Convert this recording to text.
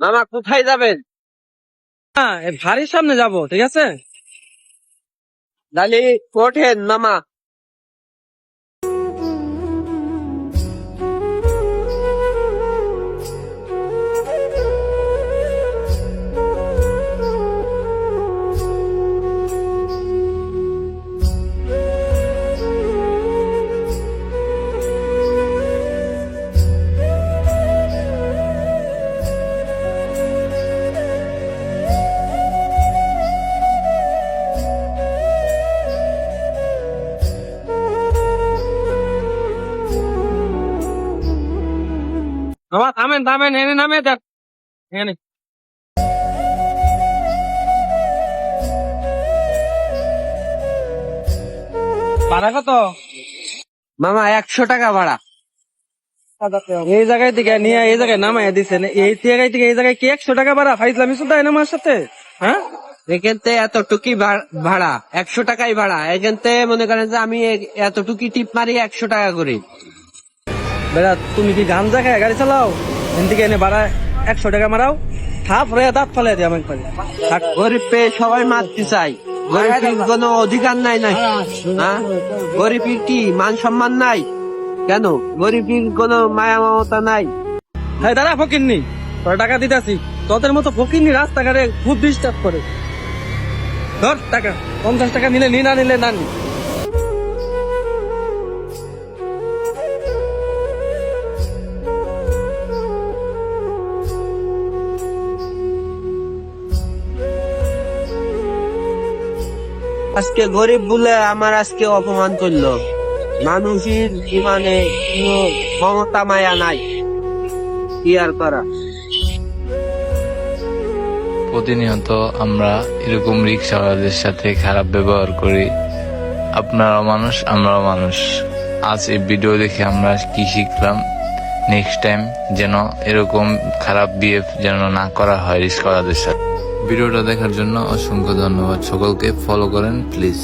মামা কোথায় যাবেন? হ্যাঁ, এই বাড়ির সামনে যাব, ঠিক আছে? তাহলে ওঠেন মামা। বাবা থামেন থামেন, এনে নামে দেখ এখানে। ভাড়া কত? মামা 100 টাকা ভাড়া। এই জায়গায় থেকে নিয়ে এই জায়গায় নামাই দিচ্ছেন, এই জায়গায় থেকে এই জায়গায় কি 100 টাকা ভাড়া? ফাইজলামি শুধু আমার সাথে, হ্যাঁ? এখান থেকে এতটুকি ভাড়া, 100 টাকাই ভাড়া। এখান থেকে মনে করেন যে আমি এতটুকি টিপ মারি 100 টাকা করি। বেড়া তুমি কি গাঞ্জা খায় গাড়ি চালাও? এখান থেকে এনে ভাড়া 100 টাকা মারাও, থাপ রে দাঁত ফেলে দিয়ে আমাকে পারি। গরিব পেয়ে সবাই মারতে চাই, গরিবের কোনো অধিকার নাই না? হ্যাঁ, গরিবের কি মান সম্মান নাই? কেন গরিবের কোনো মায়া মমতা নাই? হ্যাঁ দাদা ফকিরনি, তোর টাকা দিতেছি। তোদের মতো ফকিরনি রাস্তাঘাটে খুব ডিস্টার্ব করে। ধর টাকা, 50 টাকা নিলে নি, না নিলে না নি। আজকে গরিব বলে আমার আজকে অপমান করলো। মানুষের জীবনে কোনো মমতা মায়া নাই, কি আর করা। প্রতিনিয়ত আমরা এরকম রিক্সাওয়ালাদের সাথে খারাপ ব্যবহার করি। আপনারাও মানুষ, আমরাও মানুষ। আজ এই ভিডিও দেখে আমরা কি শিখলাম, নেক্সট টাইম যেন এরকম খারাপ বিহেভ যেন না করা হয় রিক্সাওয়ালাদের সাথে। ভিডিওটা দেখার জন্য অসংখ্য ধন্যবাদ। সকলকে ফলো করেন প্লিজ।